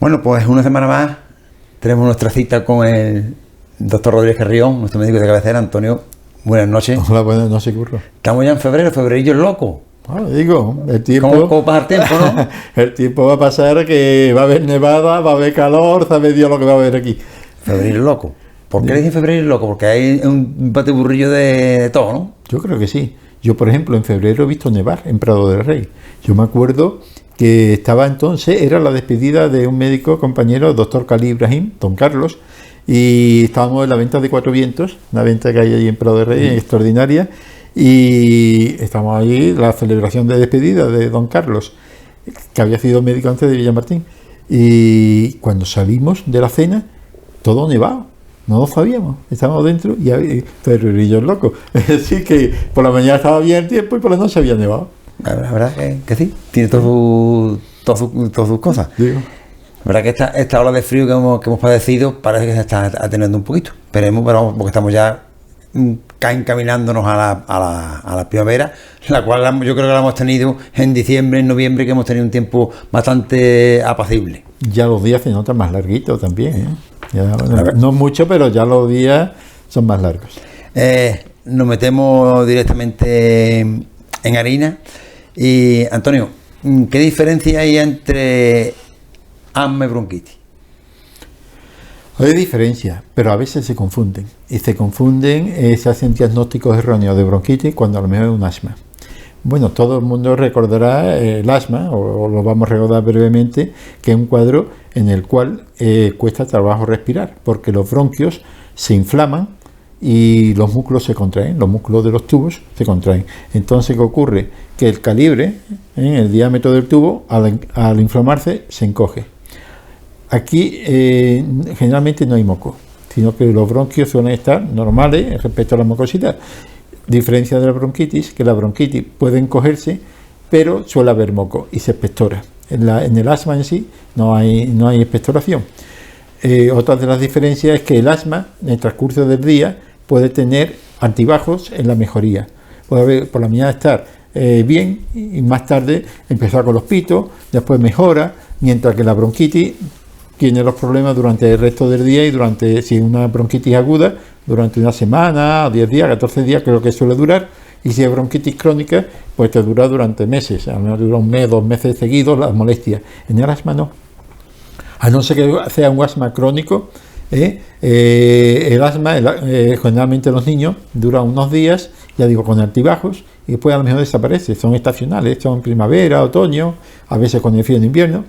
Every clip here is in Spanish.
Bueno, pues una semana más tenemos nuestra cita con el doctor Rodríguez Carrión, nuestro médico de cabecera. Antonio, buenas noches. Hola, buenas noches, Curro. Estamos ya en febrerillo es loco. Bueno, digo, el tiempo... ¿Cómo pasa el tiempo, no? El tiempo va a pasar que va a haber nevada, va a haber calor, sabe Dios lo que va a haber aquí. Febrero es loco. ¿Por qué le dicen febrero es loco? Porque hay un batiburrillo de todo, ¿no? Yo creo que sí. Yo, por ejemplo, en febrero he visto nevar en Prado del Rey. Yo me acuerdo que estaba entonces, era la despedida de un médico compañero, el doctor Cali Ibrahim, don Carlos, y estábamos en la venta de Cuatro Vientos, una venta que hay allí en Prado del Rey, extraordinaria, y estamos allí, la celebración de despedida de don Carlos, que había sido médico antes de Villamartín, y cuando salimos de la cena, todo nevado. No lo sabíamos, estábamos dentro y febrero loco. Es decir, que por la mañana estaba bien el tiempo y por la noche había nevado. La verdad que sí, tiene todas sus cosas. Digo. La verdad que esta ola de frío que hemos padecido parece que se está atenuando un poquito. Esperemos, pero vamos, porque estamos ya encaminándonos a la primavera, la cual yo creo que la hemos tenido en diciembre, en noviembre, que hemos tenido un tiempo bastante apacible. Ya los días se notan más larguitos también, ¿eh? Ya, no mucho, pero ya los días son más largos. Nos metemos directamente en harina. Y Antonio, ¿qué diferencia hay entre asma y bronquitis? Hay diferencia, pero a veces se confunden. Y se hacen diagnósticos erróneos de bronquitis cuando a lo mejor es un asma. Bueno, todo el mundo recordará el asma, o lo vamos a recordar brevemente, que es un cuadro en el cual cuesta trabajo respirar, porque los bronquios se inflaman y los músculos se contraen, los músculos de los tubos se contraen. Entonces, ¿qué ocurre? Que el calibre, el diámetro del tubo, al inflamarse, se encoge. Aquí generalmente no hay moco, sino que los bronquios suelen estar normales respecto a la mucosidad. Diferencia de la bronquitis, que la bronquitis puede encogerse, pero suele haber moco y se expectora. En el asma en sí no hay expectoración. Otra de las diferencias es que el asma, en el transcurso del día, puede tener altibajos en la mejoría. Puede haber por la mañana estar bien y más tarde empezar con los pitos, después mejora, mientras que la bronquitis tiene los problemas durante el resto del día y si es una bronquitis aguda, durante una semana, 10 días, 14 días, creo que suele durar, y si es bronquitis crónica, pues te dura durante meses, a lo mejor dura un mes, 2 meses seguidos las molestias. En el asma no. A no ser que sea un asma crónico, el asma, generalmente en los niños, dura unos días, ya digo, con altibajos, y después a lo mejor desaparece. Son estacionales, son primavera, otoño, a veces con el frío en invierno,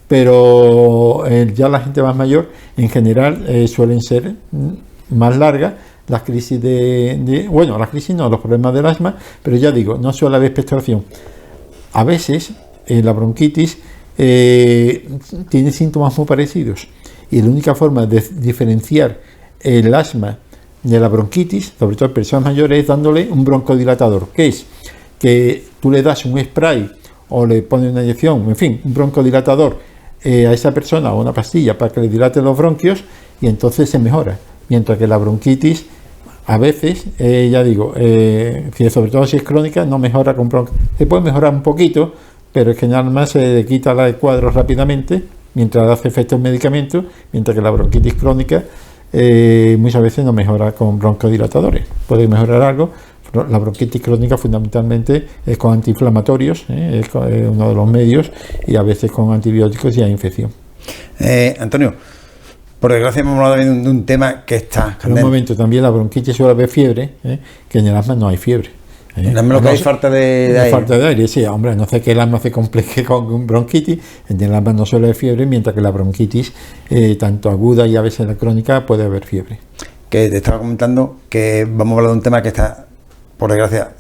pero ya la gente más mayor, en general, suelen ser más largas las crisis las crisis no, los problemas del asma, pero ya digo, no suele haber expectoración. A veces la bronquitis tiene síntomas muy parecidos y la única forma de diferenciar el asma de la bronquitis, sobre todo en personas mayores, es dándole un broncodilatador, que es que tú le das un spray o le pones una inyección, en fin, un broncodilatador a esa persona o una pastilla para que le dilate los bronquios y entonces se mejora. Mientras que la bronquitis, a veces, ya digo, sobre todo si es crónica, no mejora con bronquitis. Se puede mejorar un poquito, pero es que nada más se le quita el cuadro rápidamente, mientras hace efecto el medicamento, mientras que la bronquitis crónica muchas veces no mejora con broncodilatadores. Puede mejorar algo. La bronquitis crónica fundamentalmente es con antiinflamatorios, es uno de los medios, y a veces con antibióticos y hay infección. Antonio, por desgracia hemos hablado de un tema que está... En un momento, también la bronquitis suele haber fiebre, que en el asma no hay fiebre. Dame lo que hay falta de aire. Falta de aire, sí, hombre, no sé que el asma se compleje con bronquitis, en el asma no suele haber fiebre, mientras que la bronquitis, tanto aguda y a veces la crónica, puede haber fiebre. Que te estaba comentando que vamos a hablar de un tema que está, por desgracia,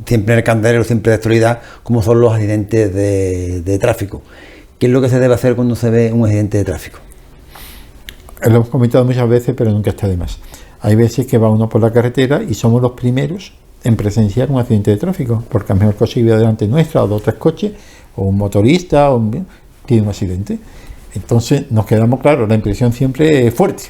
siempre en el candelero, siempre de actualidad, como son los accidentes de tráfico. ¿Qué es lo que se debe hacer cuando se ve un accidente de tráfico? Lo hemos comentado muchas veces, pero nunca está de más. Hay veces que va uno por la carretera y somos los primeros en presenciar un accidente de tráfico, porque a lo mejor el coche iba delante nuestra, o de otros coches, o un motorista, tiene un accidente. Entonces nos quedamos claros, la impresión siempre es fuerte.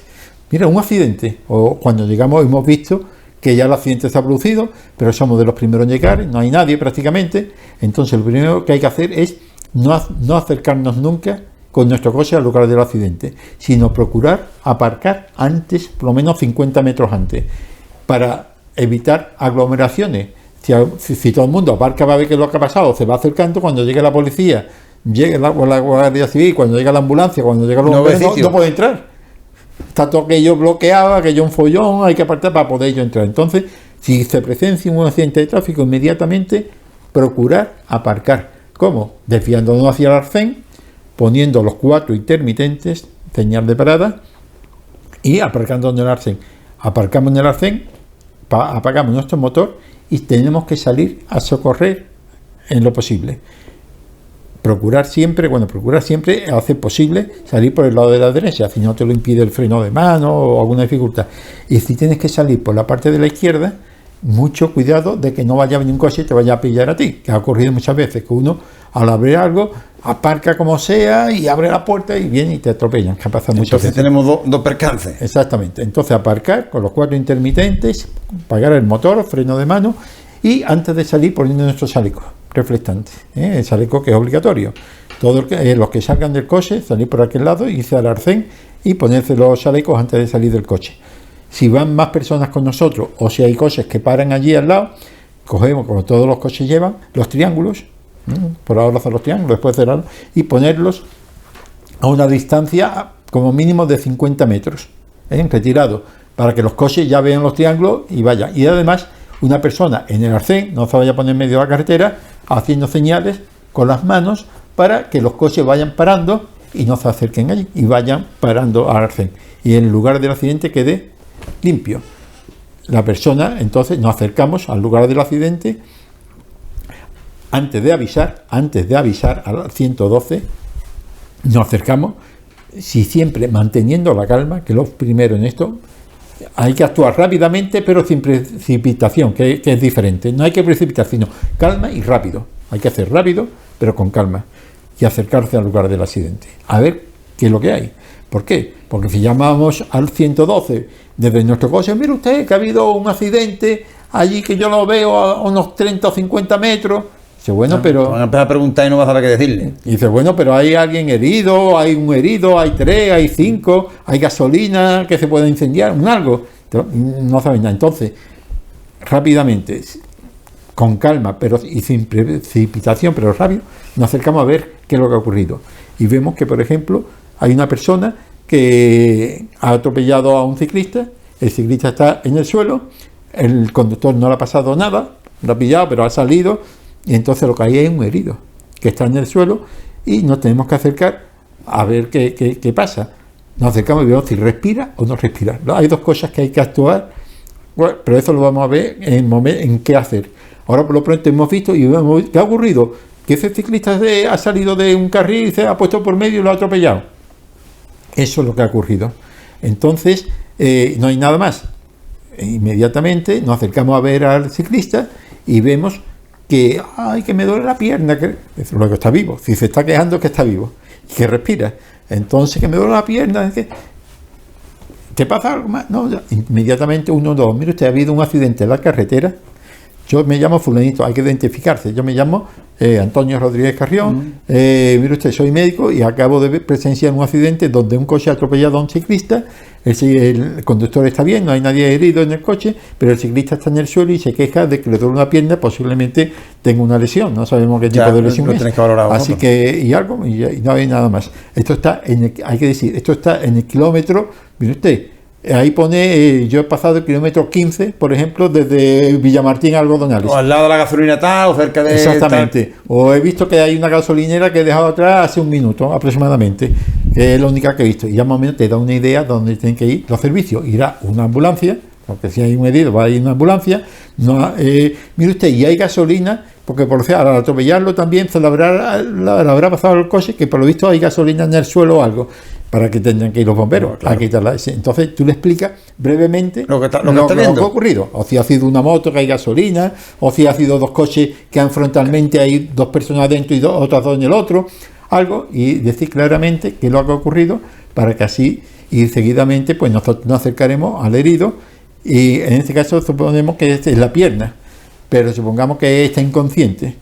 Mira, un accidente, o cuando llegamos hemos visto que ya el accidente está producido, pero somos de los primeros en llegar, no hay nadie prácticamente. Entonces lo primero que hay que hacer es no acercarnos nunca con nuestro coche al lugar del accidente, sino procurar aparcar antes, por lo menos 50 metros antes, para evitar aglomeraciones. Si todo el mundo aparca, va a ver qué es lo que ha pasado, se va acercando, cuando llegue la policía, llegue la Guardia Civil, cuando llega la ambulancia, cuando llega los bomberos, no puede entrar. Está todo aquello bloqueado, aquello un follón, hay que apartar para poder ellos entrar. Entonces, si se presencia un accidente de tráfico, inmediatamente procurar aparcar. ¿Cómo? Desviándonos hacia el arcén, poniendo los 4 intermitentes, señal de parada, y aparcando en el arcén. Aparcamos en el arcén, apagamos nuestro motor y tenemos que salir a socorrer en lo posible. Procurar siempre, hacer posible salir por el lado de la derecha, si no te lo impide el freno de mano o alguna dificultad. Y si tienes que salir por la parte de la izquierda, mucho cuidado de que no vaya a venir un coche y te vaya a pillar a ti, que ha ocurrido muchas veces, que uno al abrir algo aparca como sea y abre la puerta y viene y te atropellan, que pasa muchas veces. Entonces tenemos dos percances. Exactamente, entonces aparcar con los 4 intermitentes, apagar el motor, freno de mano y antes de salir poniendo nuestro chaleco reflectante, el chaleco que es obligatorio. Todos los que salgan del coche, salir por aquel lado, irse al arcén y ponerse los chalecos antes de salir del coche. Si van más personas con nosotros o si hay coches que paran allí al lado, cogemos, como todos los coches llevan, los triángulos, por ahora hacer los triángulos, después cerrarlos y ponerlos a una distancia como mínimo de 50 metros, retirado, para que los coches ya vean los triángulos y vayan. Y además, una persona en el arcén no se vaya a poner en medio de la carretera haciendo señales con las manos para que los coches vayan parando y no se acerquen allí y vayan parando al arcén. Y en el lugar del accidente quede limpio. La persona, entonces, nos acercamos al lugar del accidente antes de avisar al 112, nos acercamos, si siempre manteniendo la calma, que lo primero en esto, hay que actuar rápidamente, pero sin precipitación, que es diferente. No hay que precipitar, sino calma y rápido. Hay que hacer rápido, pero con calma. Y acercarse al lugar del accidente. A ver qué es lo que hay. ¿Por qué? Porque si llamamos al 112 desde nuestro coche, mire usted que ha habido un accidente allí que yo lo veo a unos 30 o 50 metros. Dice, bueno, pero... Van a empezar a preguntar y no vas a saber qué decirle. Y dice, bueno, pero hay alguien herido, hay un herido, hay 3, hay 5, hay gasolina que se puede incendiar, un algo. No saben nada. Entonces, rápidamente, con calma y sin precipitación, pero rápido, nos acercamos a ver qué es lo que ha ocurrido. Y vemos que, por ejemplo, hay una persona que ha atropellado a un ciclista, el ciclista está en el suelo, el conductor no le ha pasado nada, lo ha pillado, pero ha salido, y entonces lo que hay es un herido, que está en el suelo, y nos tenemos que acercar a ver qué pasa. Nos acercamos y vemos si respira o no respira. Hay 2 cosas que hay que actuar, bueno, pero eso lo vamos a ver en qué hacer. Ahora por lo pronto hemos visto y vemos qué ha ocurrido, que ese ciclista ha salido de un carril y se ha puesto por medio y lo ha atropellado. Eso es lo que ha ocurrido. Entonces, no hay nada más. Inmediatamente nos acercamos a ver al ciclista y vemos que me duele la pierna, que luego está vivo. Si se está quejando, que está vivo y que respira. Entonces, que me duele la pierna, ¿te pasa algo más? No, ya. Inmediatamente 112. Mire usted, ha habido un accidente en la carretera. Yo me llamo fulanito, hay que identificarse. Yo me llamo Antonio Rodríguez Carrión. Mire usted, soy médico y acabo de presenciar un accidente donde un coche ha atropellado a un ciclista. El conductor está bien, no hay nadie herido en el coche, pero el ciclista está en el suelo y se queja de que le duele una pierna, posiblemente tenga una lesión. No sabemos qué tipo de lesión es. Así que, y no hay nada más. Esto está esto está en el kilómetro, mire usted. Ahí pone, yo he pasado el kilómetro 15, por ejemplo, desde Villamartín a Algodonales. O al lado de la gasolina tal, o cerca de... Exactamente. Tal. O he visto que hay una gasolinera que he dejado atrás hace un minuto aproximadamente, que es la única que he visto. Y ya más o menos te da una idea de dónde tienen que ir los servicios. Irá una ambulancia, porque si hay un herido va a ir una ambulancia. No, mire usted, y hay gasolina, porque por al atropellarlo también se le habrá pasado el coche, que por lo visto hay gasolina en el suelo o algo. Para que tendrán que ir los bomberos a quitarla. Entonces tú le explicas brevemente lo que ha ocurrido. O si ha sido una moto que hay gasolina, o si ha sido 2 coches que frontalmente hay 2 personas dentro y otras 2 en el otro, algo, y decir claramente qué es lo que ha ocurrido para que así y seguidamente pues nos acercaremos al herido y en este caso suponemos que es la pierna, pero supongamos que está inconsciente,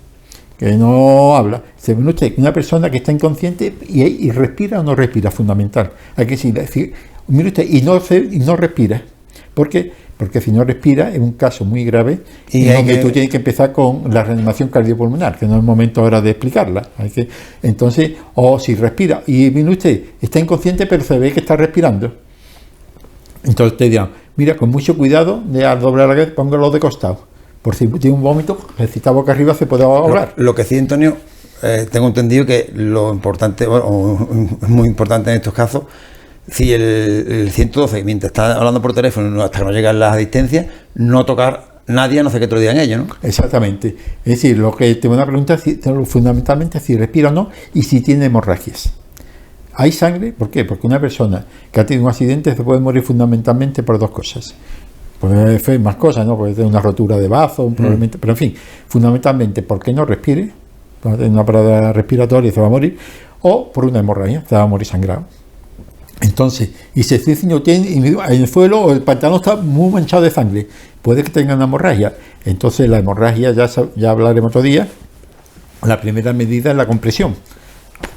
que no habla. Se ve usted una persona que está inconsciente y respira o no respira, fundamental. Hay que decir, mire usted, y no respira. ¿Por qué? Porque si no respira es un caso muy grave y donde tú tienes que empezar con la reanimación cardiopulmonar, que no es el momento ahora de explicarla. Entonces, o si respira, y mire usted, está inconsciente pero se ve que está respirando. Entonces te dirán, mira, con mucho cuidado, al doblar la cabeza, póngalo de costado. Por si tiene un vómito, si está boca arriba se puede ahogar. Lo que sí, Antonio, tengo entendido que lo importante, es muy importante en estos casos, si el 112, mientras está hablando por teléfono, hasta que no llegan las asistencias, no tocar nadie, a no ser que te lo digan ellos, ¿no? Exactamente. Es decir, lo que te van a preguntar fundamentalmente es si respira o no y si tiene hemorragias. ¿Hay sangre? ¿Por qué? Porque una persona que ha tenido un accidente se puede morir fundamentalmente por dos cosas. Puede ser más cosas, ¿no? Puede tener una rotura de bazo, un problema, pero en fin, fundamentalmente porque no respire, va a tener una parada respiratoria y se va a morir, o por una hemorragia, se va a morir sangrado. Entonces, y si el niño tiene en el suelo o el pantalón está muy manchado de sangre, puede que tenga una hemorragia. Entonces la hemorragia, ya hablaremos otro día, la primera medida es la compresión.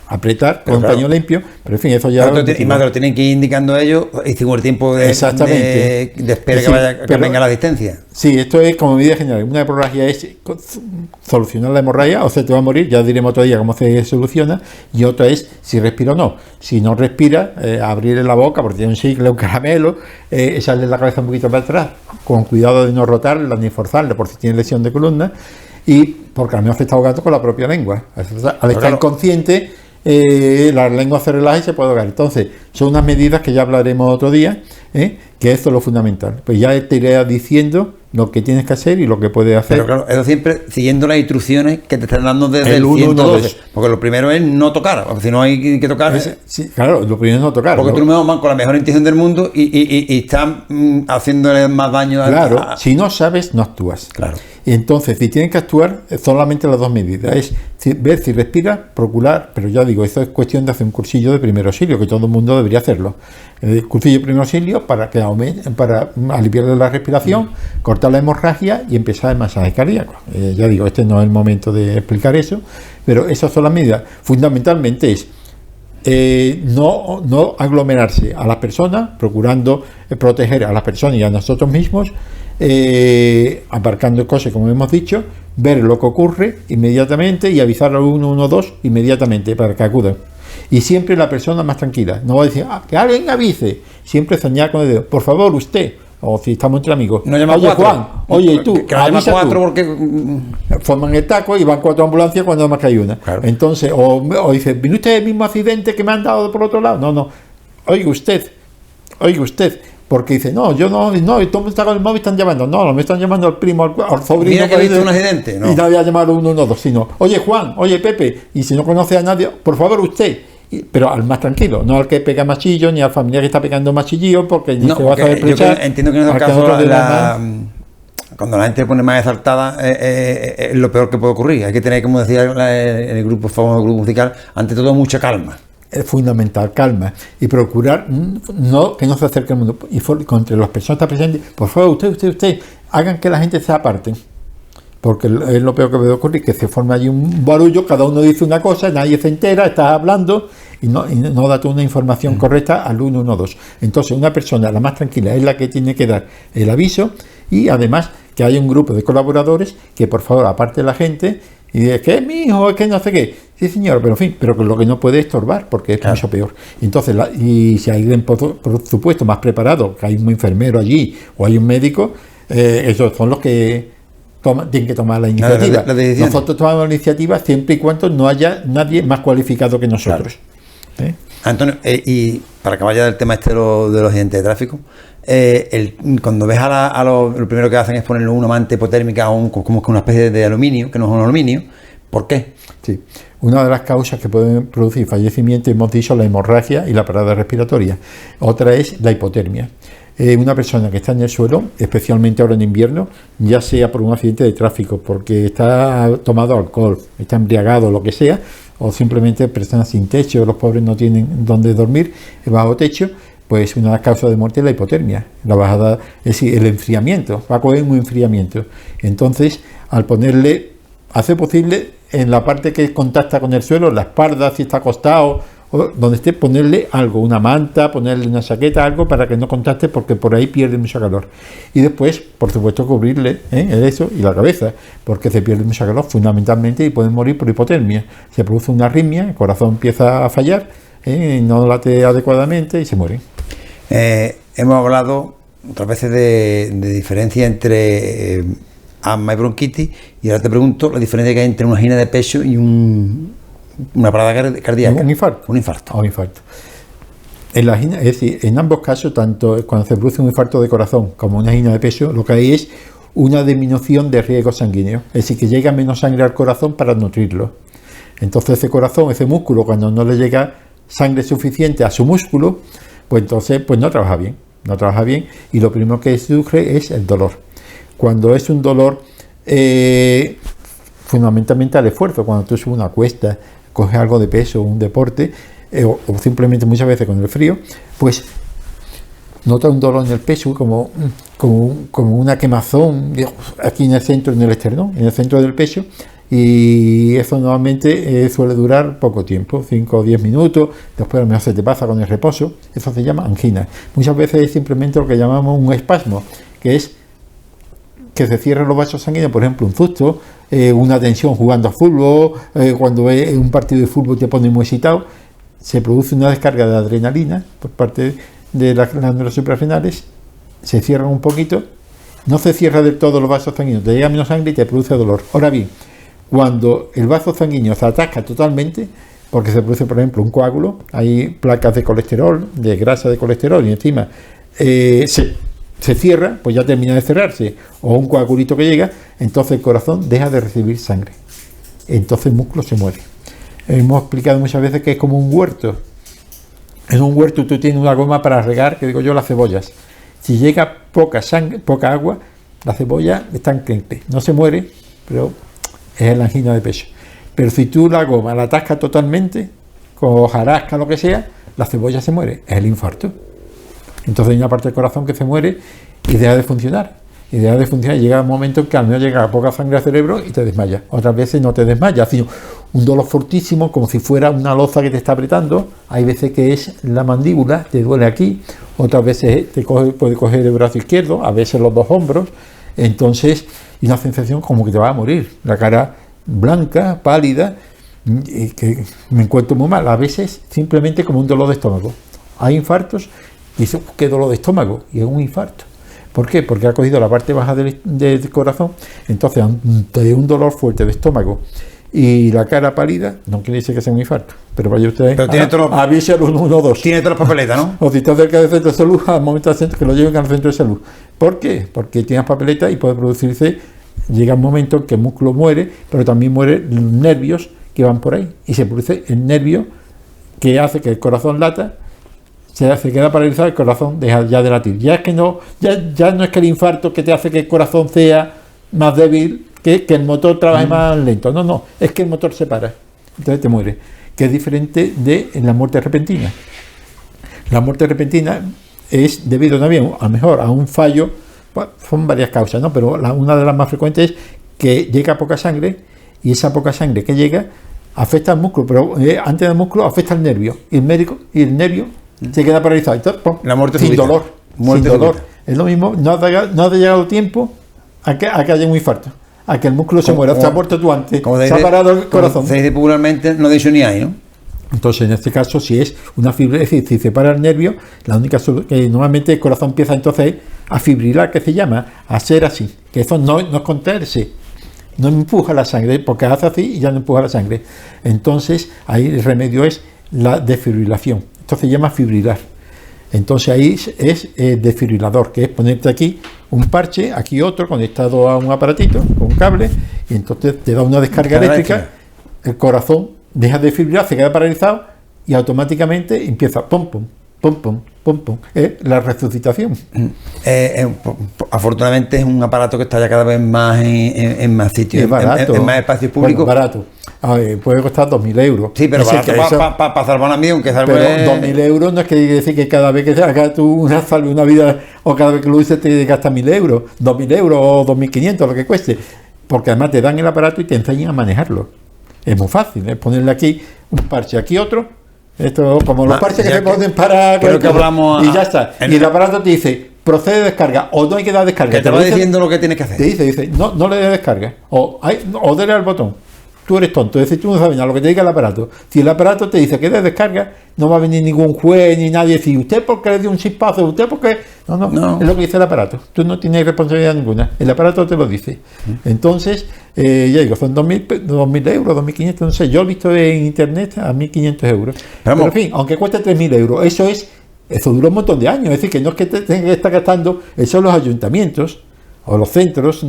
Apretar con un paño limpio, pero en fin, eso ya... Y más que lo tienen que ir indicando ellos, y según el tiempo de espera que venga la asistencia. Sí, esto es como medida general. Una hemorragia es solucionar la hemorragia, o sea, te va a morir, ya diremos otro día cómo se soluciona, y otra es si respira o no. Si no respira, abrirle la boca, porque tiene un chicle, un caramelo, echarle la cabeza un poquito para atrás, con cuidado de no rotarla ni forzarla, por si tiene lesión de columna, y porque al menos se está ahogando con la propia lengua. Al estar inconsciente, la lengua se relaja y se puede ahogar. Entonces, son unas medidas que ya hablaremos otro día, que esto es lo fundamental. Pues ya te iré diciendo lo que tienes que hacer y lo que puedes hacer. Pero claro, eso siempre siguiendo las instrucciones que te están dando desde el 112. Porque lo primero es no tocar, porque si no hay que tocar. Sí, claro, lo primero es no tocar. Porque tú me vas con la mejor intención del mundo y están haciéndole más daño a... Claro, si no sabes, no actúas. Claro. Y entonces, si tienes que actuar, solamente las dos medidas. Es ver si respira, procurar, pero ya digo, eso es cuestión de hacer un cursillo de primer auxilio, que todo el mundo debería hacerlo. El cursillo de primer auxilio para aliviarle la respiración, cortar la hemorragia y empezar el masaje cardíaco. Ya digo, este no es el momento de explicar eso, pero esas son las medidas. Fundamentalmente es no aglomerarse a las personas, procurando proteger a las personas y a nosotros mismos, aparcando el coche, como hemos dicho, ver lo que ocurre inmediatamente y avisar al 112 inmediatamente para que acudan. Y siempre la persona más tranquila, no va a decir, que alguien avise, siempre señalar con el dedo, por favor usted, o si estamos entre amigos, no llama oye cuatro. Juan, oye tú, que avisa cuatro tú. Porque forman el taco y van 4 ambulancias cuando más que hay una. Claro. Entonces, o dice, ¿vino usted el mismo accidente que me han dado por otro lado? No, oiga usted, porque dice, no, yo no, todo me está con el móvil, están llamando, no me están llamando al primo, al sobrino. Mira que ha visto un accidente, no. Y no voy a llamar al 112, sino, oye Juan, oye Pepe, y si no conoce a nadie, por favor usted. Pero al más tranquilo, no al que pega machillo, ni al familiar que está pegando machillillo, porque ni no, se va a saber yo entiendo que en esos casos cuando la gente se pone más exaltada es lo peor que puede ocurrir. Hay que tener, como decía el grupo famoso grupo musical, ante todo mucha calma. Es fundamental, calma, y procurar que no se acerque al mundo. Y contra las personas que están presentes, por favor, usted, hagan que la gente se aparten. Porque es lo peor que puede ocurrir, que se forma allí un barullo, cada uno dice una cosa, nadie se entera, estás hablando y no da toda una información correcta al 112. Entonces, una persona, la más tranquila, es la que tiene que dar el aviso, y además que haya un grupo de colaboradores que, por favor, aparte de la gente y dice, que es mi hijo, es que no sé qué. Sí, señor, pero en fin, pero lo que no puede estorbar, porque es mucho peor. Entonces, y si hay alguien, por supuesto, más preparado, que hay un enfermero allí o hay un médico, esos son los que tienen que tomar la iniciativa. Nosotros tomamos la iniciativa siempre y cuando no haya nadie más cualificado que nosotros. Claro. Antonio, y para acabar ya del tema de los accidentes de tráfico, cuando ves lo primero que hacen es ponerle una manta hipotérmica como que una especie de aluminio, que no es un aluminio. ¿Por qué? Sí, una de las causas que pueden producir fallecimiento, hemos dicho, la hemorragia y la parada respiratoria. Otra es la hipotermia. Una persona que está en el suelo, especialmente ahora en invierno, ya sea por un accidente de tráfico, porque está tomado alcohol, está embriagado, lo que sea, o simplemente personas sin techo, los pobres no tienen donde dormir, bajo techo, pues una de las causas de muerte es la hipotermia, la bajada, es decir, el enfriamiento, va a coger un enfriamiento. Entonces, al ponerle, hace posible en la parte que contacta con el suelo, en la espalda, si está acostado, o donde esté, ponerle algo, una manta, ponerle una chaqueta, algo para que no contacte, porque por ahí pierde mucho calor. Y después, por supuesto, cubrirle eso y la cabeza, porque se pierde mucho calor fundamentalmente y pueden morir por hipotermia. Se produce una arritmia, el corazón empieza a fallar, no late adecuadamente y se mueren. Hemos hablado otras veces de diferencia entre asma y bronquitis, y ahora te pregunto la diferencia que hay entre una angina de pecho y una parada cardíaca. Un infarto. Un infarto. Un infarto. En la angina, es decir, en ambos casos, tanto cuando se produce un infarto de corazón como una angina de pecho, lo que hay es una disminución de riesgo sanguíneo. Es decir, que llega menos sangre al corazón para nutrirlo. Entonces ese corazón, ese músculo, cuando no le llega sangre suficiente a su músculo, pues entonces pues no trabaja bien. No trabaja bien, y lo primero que surge es el dolor. Cuando es un dolor fundamentalmente al esfuerzo, cuando tú subes una cuesta, coges algo de peso, un deporte, o simplemente muchas veces con el frío, pues nota un dolor en el pecho como una quemazón aquí en el centro, en el esternón, en el centro del pecho, y eso normalmente suele durar poco tiempo, 5 o 10 minutos, después a lo mejor se te pasa con el reposo. Eso se llama angina. Muchas veces es simplemente lo que llamamos un espasmo, que es que se cierran los vasos sanguíneos, por ejemplo, un susto, una tensión jugando a fútbol, cuando ves un partido de fútbol te pone muy excitado, se produce una descarga de adrenalina por parte de las glándulas suprarrenales, se cierran un poquito, no se cierra del todo los vasos sanguíneos, te llega menos sangre y te produce dolor. Ahora bien, cuando el vaso sanguíneo se atasca totalmente, porque se produce, por ejemplo, un coágulo, hay placas de colesterol, de grasa de colesterol, y encima se cierra, pues ya termina de cerrarse, o un coagulito que llega, entonces el corazón deja de recibir sangre. Entonces el músculo se muere. Hemos explicado muchas veces que es como un huerto. En un huerto tú tienes una goma para regar, que digo yo, las cebollas. Si llega poca sangre, poca agua, la cebolla está enclenque. No se muere, pero es la angina de pecho. Pero si tú la goma la atascas totalmente, con hojarasca, lo que sea, la cebolla se muere, es el infarto. Entonces hay una parte del corazón que se muere y deja de funcionar. Y deja de funcionar, llega un momento en que al menos llega poca sangre al cerebro y te desmayas. Otras veces no te desmayas, sino un dolor fortísimo, como si fuera una loza que te está apretando. Hay veces que es la mandíbula, te duele aquí, otras veces puede coger el brazo izquierdo, a veces los dos hombros. Entonces, y una sensación como que te va a morir, la cara blanca, pálida, y que me encuentro muy mal, a veces simplemente como un dolor de estómago. Hay infartos y dice, ¿qué dolor de estómago? Y es un infarto. ¿Por qué? Porque ha cogido la parte baja del corazón, entonces ante un dolor fuerte de estómago y la cara pálida, no quiere decir que sea un infarto, pero vaya ustedes, avísalo 1 o 2. Tiene todas las papeletas, ¿no? O si está cerca del centro de salud, al momento del centro, que lo lleven al centro de salud. ¿Por qué? Porque tienes papeletas y puede producirse, llega un momento en que el músculo muere, pero también mueren los nervios que van por ahí, y se produce el nervio que hace que el corazón lata, se queda paralizado, el corazón deja ya de latir. Ya no es que el infarto que te hace que el corazón sea más débil, que el motor trabaje más lento. No, es que el motor se para. Entonces te muere. Que es diferente de la muerte repentina. La muerte repentina es debido también, a lo mejor, a un fallo, bueno, son varias causas, ¿no? Pero una de las más frecuentes es que llega poca sangre, y esa poca sangre que llega afecta al músculo, pero antes del músculo afecta al nervio. Y el nervio se queda paralizado. Entonces, la muerte sin súbita. dolor. Muerte sin dolor. súbita. Es lo mismo, no ha llegado tiempo a que haya un infarto, a que el músculo se muera. Se ha muerto tú antes, se ha parado el corazón. Se dice popularmente, no de hecho ni hay, ¿no? Entonces, en este caso, si es una fibra, es decir, si se para el nervio, la única que normalmente el corazón empieza entonces a fibrilar, que se llama, a ser así, que eso no es contraerse, no empuja la sangre, porque hace así y ya no empuja la sangre. Entonces, ahí el remedio es la desfibrilación. Esto se llama fibrilar. Entonces ahí es desfibrilador, que es ponerte aquí un parche, aquí otro conectado a un aparatito con un cable, y entonces te da una descarga eléctrica, el corazón deja de fibrilar, se queda paralizado y automáticamente empieza pum pum pum pum pum pum, la resucitación. Afortunadamente es un aparato que está ya cada vez más en más sitios, en más espacios públicos. Bueno, barato. Puede costar 2.000 euros. Sí, pero para salvar una vida, aunque salve... Pero 2.000 euros no es que decir que cada vez que hagas tú salve una vida, o cada vez que lo uses te gastas 1.000 euros, 2.000 euros o 2.500, lo que cueste. Porque además te dan el aparato y te enseñan a manejarlo. Es muy fácil, es ponerle aquí un parche, aquí otro. Esto como los parches que se ponen para... Creo que hablamos... Y ya está. Y el aparato te dice, procede a descarga, o no hay que dar descarga. Que te va diciendo lo que tienes que hacer. Te dice, no le des descarga, o dale al botón. Tú eres tonto, es decir, tú no sabes nada, lo que te diga el aparato. Si el aparato te dice que des descarga, no va a venir ningún juez ni nadie a decir, ¿usted por qué le dio un chispazo? ¿Usted por qué? No, es lo que dice el aparato. Tú no tienes responsabilidad ninguna, el aparato te lo dice. Entonces, ya digo, son 2.000 euros, 2.500, no sé, yo he visto en internet a 1.500 euros. Pero en fin, aunque cueste 3.000 euros, eso dura un montón de años, es decir, que no es que te tengas que estar gastando, eso los ayuntamientos o los centros,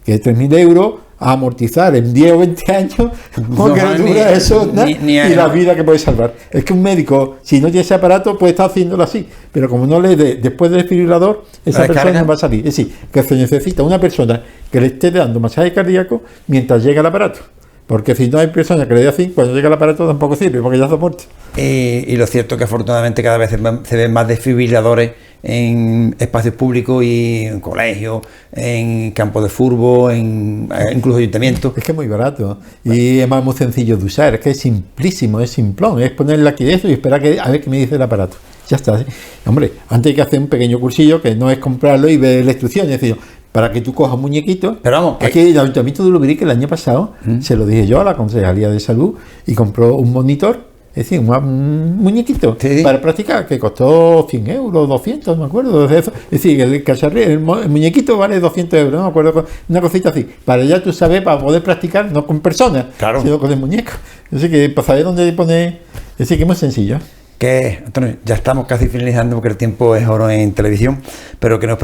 que 3.000 euros a amortizar en 10 o 20 años, porque no dura eso y la vida que puede salvar. Es que un médico, si no tiene ese aparato, puede estar haciéndolo así, pero como no le dé después del desfibrilador, esa persona no va a salir. Es decir, que se necesita una persona que le esté dando masaje cardíaco mientras llega el aparato. Porque si no hay persona que le dé así, cuando llega el aparato tampoco sirve, porque ya está muerto. Y lo cierto es que afortunadamente cada vez se ven más desfibriladores en espacios públicos y en colegios, en campos de fútbol, incluso ayuntamientos. Es que es muy barato y es muy sencillo de usar, es que es simplísimo, es simplón, es ponerle aquí eso y esperar a ver qué me dice el aparato. Ya está. ¿Sí? Hombre, antes hay que hacer un pequeño cursillo que no es comprarlo y ver la instrucción, es decir, para que tú cojas un muñequito. Pero vamos, aquí el Ayuntamiento de Lubrique el año pasado se lo dije yo a la Concejalía de Salud y compró un monitor, es decir, un muñequito para practicar que costó 100 euros, 200, no me acuerdo. Es decir, el muñequito vale 200 euros, no me acuerdo, una cosita así. Para ya tú sabes, para poder practicar, no con personas, sino con el muñeco. Así que para saber dónde poner, es decir, que es muy sencillo. Que, Antonio, ya estamos casi finalizando porque el tiempo es oro en televisión, pero que nos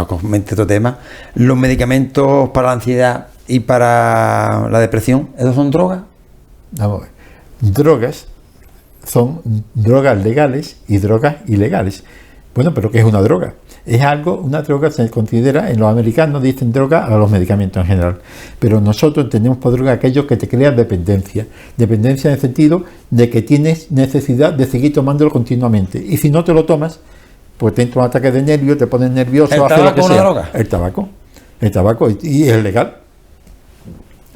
comente otro tema. Los medicamentos para la ansiedad y para la depresión, ¿esos son drogas? Vamos a ver. Drogas son drogas legales y drogas ilegales. Bueno, pero ¿qué es una droga? Es una droga se considera, en los americanos dicen droga a los medicamentos en general, pero nosotros entendemos por droga aquello que te crea dependencia. Dependencia en el sentido de que tienes necesidad de seguir tomándolo continuamente. Y si no te lo tomas, pues te entra un ataque de nervio, te pones nervioso, hace lo que sea. ¿El tabaco es una droga? El tabaco, y es legal.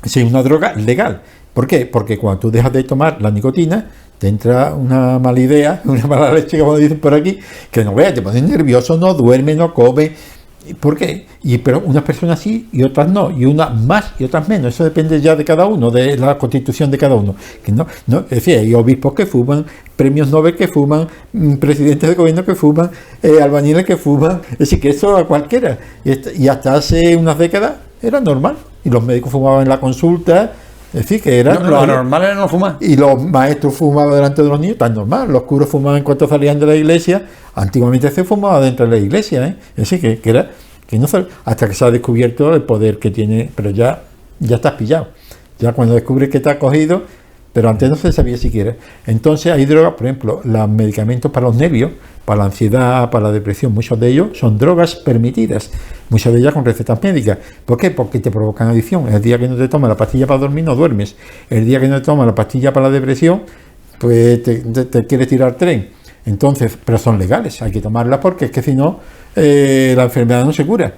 Sí, es una droga legal. ¿Por qué? Porque cuando tú dejas de tomar la nicotina, te entra una mala idea, una mala leche, como dicen por aquí, que no veas, te pones nervioso, no duerme, no come. ¿Por qué? Pero unas personas sí y otras no, y unas más y otras menos. Eso depende ya de cada uno, de la constitución de cada uno. Que no, es decir, hay obispos que fuman, premios Nobel que fuman, presidentes de gobierno que fuman, albañiles que fuman. Es decir, que eso a cualquiera. Y hasta hace unas décadas era normal. Y los médicos fumaban en la consulta. Es decir, que era... Lo normal era no fumar. Y los maestros fumaban delante de los niños, tan normal. Los curas fumaban en cuanto salían de la iglesia. Antiguamente se fumaba dentro de la iglesia, ¿eh? Es decir, que era... que no hasta que se ha descubierto el poder que tiene, pero ya estás pillado. Ya cuando descubres que te ha cogido, pero antes no se sabía siquiera. Entonces hay drogas, por ejemplo, los medicamentos para los nervios, para la ansiedad, para la depresión, muchos de ellos son drogas permitidas, muchas de ellas con recetas médicas. ¿Por qué? Porque te provocan adicción. El día que no te tomas la pastilla para dormir, no duermes. El día que no te tomas la pastilla para la depresión, pues te quieres tirar tren. Entonces, pero son legales, hay que tomarlas porque es que si no, la enfermedad no se cura.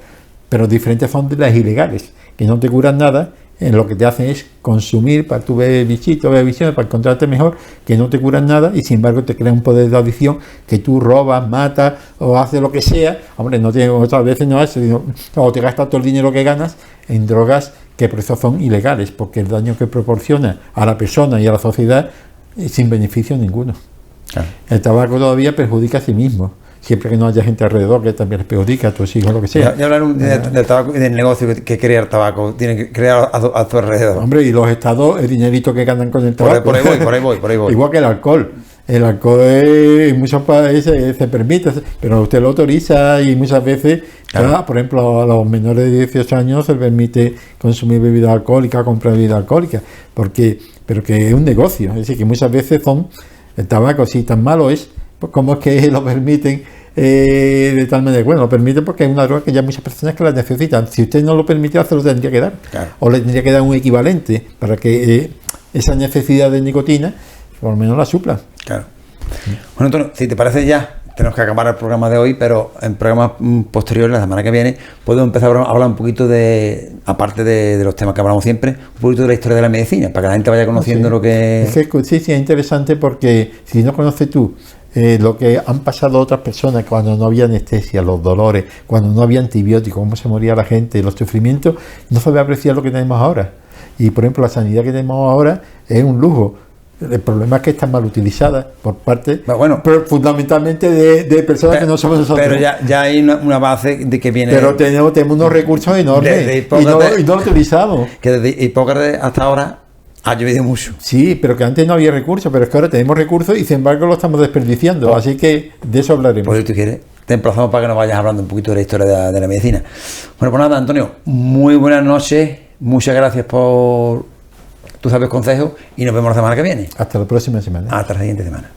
Pero diferentes son de las ilegales, que no te curan nada, lo que te hacen es consumir para tu ver bichitos, ver visiones, para encontrarte mejor, que no te curan nada y sin embargo te crea un poder de adicción que tú robas, matas o haces lo que sea. Hombre, no tiene, otras veces no es, o te gastas todo el dinero que ganas en drogas que por eso son ilegales, porque el daño que proporciona a la persona y a la sociedad es sin beneficio ninguno. Claro. El tabaco todavía perjudica a sí mismo, siempre que no haya gente alrededor que también les perjudica a tus hijos, lo que sea. Ya hablar del tabaco y del negocio que crea el tabaco, tiene que crear a tu alrededor. Hombre, y los estados, el dinerito que ganan con el tabaco. Por ahí voy. Igual que el alcohol. El alcohol en muchos países se permite, pero usted lo autoriza y muchas veces, claro, por ejemplo, a los menores de 18 años se les permite consumir bebida alcohólica, comprar bebida alcohólica, pero que es un negocio. Es decir, que muchas veces el tabaco, si tan malo es, pues ¿cómo es que lo permiten de tal manera? Bueno, lo permiten porque es una droga que ya muchas personas que la necesitan. Si usted no lo permite, se lo tendría que dar. Claro. O le tendría que dar un equivalente para que esa necesidad de nicotina por lo menos la supla. Claro. Bueno, Antonio, si te parece ya, tenemos que acabar el programa de hoy, pero en programas posteriores, la semana que viene, podemos empezar a hablar un poquito de, aparte de los temas que hablamos siempre, un poquito de la historia de la medicina, para que la gente vaya conociendo lo que... Es que sí, es interesante porque si no conoces tú lo que han pasado otras personas cuando no había anestesia, los dolores, cuando no había antibióticos, cómo se moría la gente, los sufrimientos, no sabe apreciar lo que tenemos ahora. Y por ejemplo, la sanidad que tenemos ahora es un lujo. El problema es que está mal utilizada por parte, pero fundamentalmente de personas que no somos nosotros. Pero ya hay una base de que viene... Pero tenemos unos recursos enormes y no lo utilizamos. Que desde Hipócrates hasta ahora ha llovido mucho. Sí, pero que antes no había recursos, pero es que ahora tenemos recursos y sin embargo lo estamos desperdiciando. Así que de eso hablaremos. Pues si tú quieres, te emplazamos para que nos vayas hablando un poquito de la historia de la medicina. Bueno, pues nada, Antonio, muy buenas noches. Muchas gracias por tus sabios consejos y nos vemos la semana que viene. Hasta la próxima semana. Hasta la siguiente semana.